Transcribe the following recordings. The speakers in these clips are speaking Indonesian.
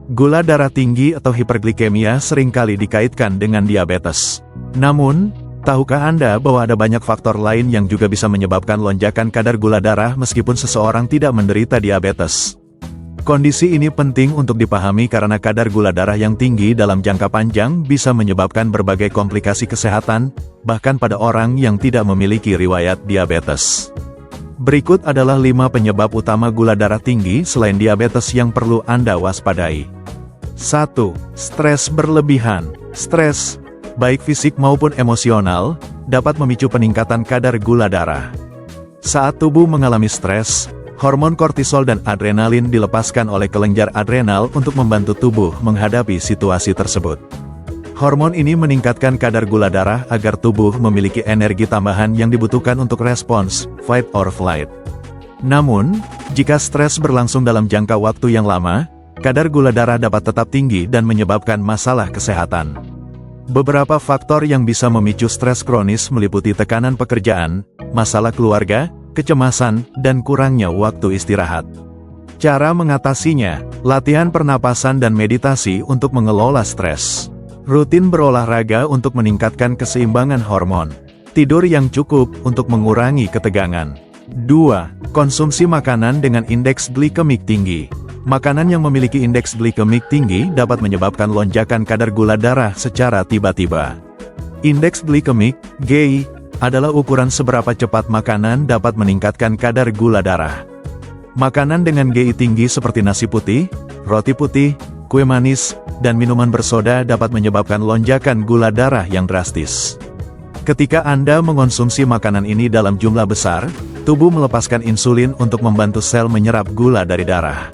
Gula darah tinggi atau hiperglikemia seringkali dikaitkan dengan diabetes. Namun, tahukah Anda bahwa ada banyak faktor lain yang juga bisa menyebabkan lonjakan kadar gula darah meskipun seseorang tidak menderita diabetes? Kondisi ini penting untuk dipahami karena kadar gula darah yang tinggi dalam jangka panjang bisa menyebabkan berbagai komplikasi kesehatan, bahkan pada orang yang tidak memiliki riwayat diabetes. Berikut adalah 5 penyebab utama gula darah tinggi selain diabetes yang perlu Anda waspadai. 1. Stres berlebihan. Stres, baik fisik maupun emosional, dapat memicu peningkatan kadar gula darah. Saat tubuh mengalami stres, hormon kortisol dan adrenalin dilepaskan oleh kelenjar adrenal untuk membantu tubuh menghadapi situasi tersebut. Hormon ini meningkatkan kadar gula darah agar tubuh memiliki energi tambahan yang dibutuhkan untuk respons, fight or flight. Namun, jika stres berlangsung dalam jangka waktu yang lama, kadar gula darah dapat tetap tinggi dan menyebabkan masalah kesehatan. Beberapa faktor yang bisa memicu stres kronis meliputi tekanan pekerjaan, masalah keluarga, kecemasan, dan kurangnya waktu istirahat. Cara mengatasinya, latihan pernapasan dan meditasi untuk mengelola stres. Rutin berolahraga untuk meningkatkan keseimbangan hormon. Tidur yang cukup untuk mengurangi ketegangan. 2. Konsumsi makanan dengan indeks glikemik tinggi. Makanan yang memiliki indeks glikemik tinggi dapat menyebabkan lonjakan kadar gula darah secara tiba-tiba. Indeks glikemik, GI, adalah ukuran seberapa cepat makanan dapat meningkatkan kadar gula darah. Makanan dengan GI tinggi seperti nasi putih, roti putih, kue manis, dan minuman bersoda dapat menyebabkan lonjakan gula darah yang drastis. Ketika Anda mengonsumsi makanan ini dalam jumlah besar, tubuh melepaskan insulin untuk membantu sel menyerap gula dari darah.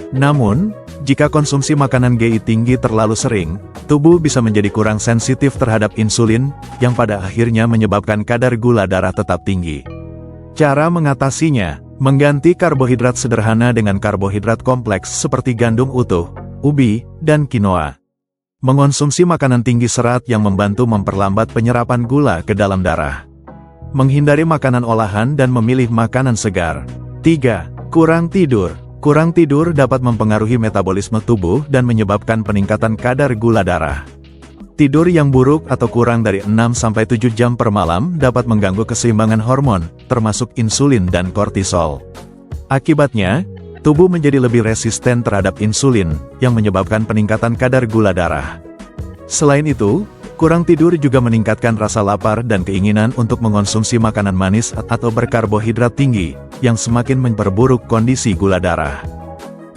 Namun, jika konsumsi makanan GI tinggi terlalu sering, tubuh bisa menjadi kurang sensitif terhadap insulin, yang pada akhirnya menyebabkan kadar gula darah tetap tinggi. Cara mengatasinya, mengganti karbohidrat sederhana dengan karbohidrat kompleks seperti gandum utuh, ubi, dan quinoa. Mengonsumsi makanan tinggi serat yang membantu memperlambat penyerapan gula ke dalam darah. Menghindari makanan olahan dan memilih makanan segar. 3. Kurang tidur. Kurang tidur dapat mempengaruhi metabolisme tubuh dan menyebabkan peningkatan kadar gula darah. Tidur yang buruk atau kurang dari 6-7 jam per malam dapat mengganggu keseimbangan hormon, termasuk insulin dan kortisol. Akibatnya, tubuh menjadi lebih resisten terhadap insulin, yang menyebabkan peningkatan kadar gula darah. Selain itu, kurang tidur juga meningkatkan rasa lapar dan keinginan untuk mengonsumsi makanan manis atau berkarbohidrat tinggi, yang semakin memperburuk kondisi gula darah.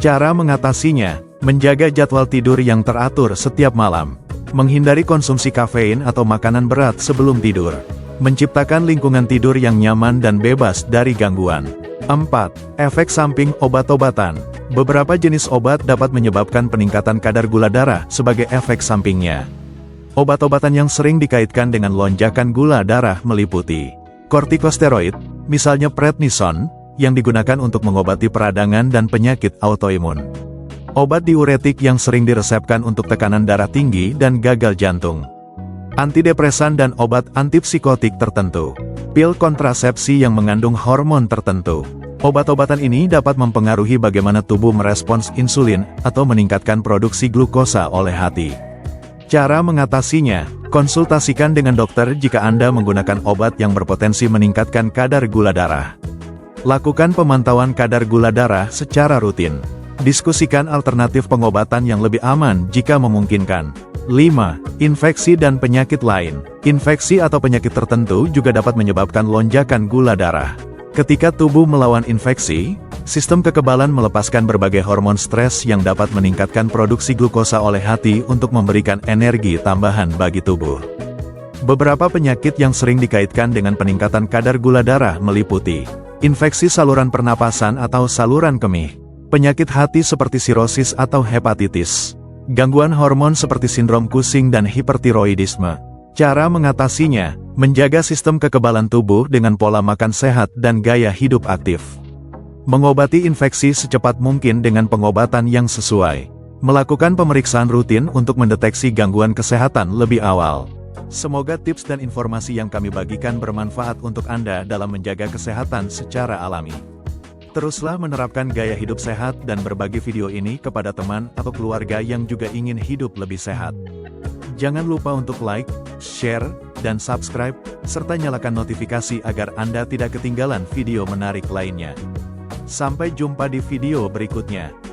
Cara mengatasinya, menjaga jadwal tidur yang teratur setiap malam, menghindari konsumsi kafein atau makanan berat sebelum tidur, menciptakan lingkungan tidur yang nyaman dan bebas dari gangguan. 4. Efek samping obat-obatan. Beberapa jenis obat dapat menyebabkan peningkatan kadar gula darah sebagai efek sampingnya. Obat-obatan yang sering dikaitkan dengan lonjakan gula darah meliputi kortikosteroid, misalnya prednison, yang digunakan untuk mengobati peradangan dan penyakit autoimun. Obat diuretik yang sering diresepkan untuk tekanan darah tinggi dan gagal jantung. Antidepresan dan obat antipsikotik tertentu. Pil kontrasepsi yang mengandung hormon tertentu. Obat-obatan ini dapat mempengaruhi bagaimana tubuh merespons insulin atau meningkatkan produksi glukosa oleh hati. Cara mengatasinya, konsultasikan dengan dokter jika Anda menggunakan obat yang berpotensi meningkatkan kadar gula darah. Lakukan pemantauan kadar gula darah secara rutin. Diskusikan alternatif pengobatan yang lebih aman jika memungkinkan. 5. Infeksi dan penyakit lain. Infeksi atau penyakit tertentu juga dapat menyebabkan lonjakan gula darah. Ketika tubuh melawan infeksi, sistem kekebalan melepaskan berbagai hormon stres yang dapat meningkatkan produksi glukosa oleh hati untuk memberikan energi tambahan bagi tubuh. Beberapa penyakit yang sering dikaitkan dengan peningkatan kadar gula darah meliputi infeksi saluran pernapasan atau saluran kemih, penyakit hati seperti sirosis atau hepatitis, gangguan hormon seperti sindrom Cushing dan hipertiroidisme. Cara mengatasinya, menjaga sistem kekebalan tubuh dengan pola makan sehat dan gaya hidup aktif. Mengobati infeksi secepat mungkin dengan pengobatan yang sesuai. Melakukan pemeriksaan rutin untuk mendeteksi gangguan kesehatan lebih awal. Semoga tips dan informasi yang kami bagikan bermanfaat untuk Anda dalam menjaga kesehatan secara alami. Teruslah menerapkan gaya hidup sehat dan berbagi video ini kepada teman atau keluarga yang juga ingin hidup lebih sehat. Jangan lupa untuk like, share, dan subscribe, serta nyalakan notifikasi agar Anda tidak ketinggalan video menarik lainnya. Sampai jumpa di video berikutnya.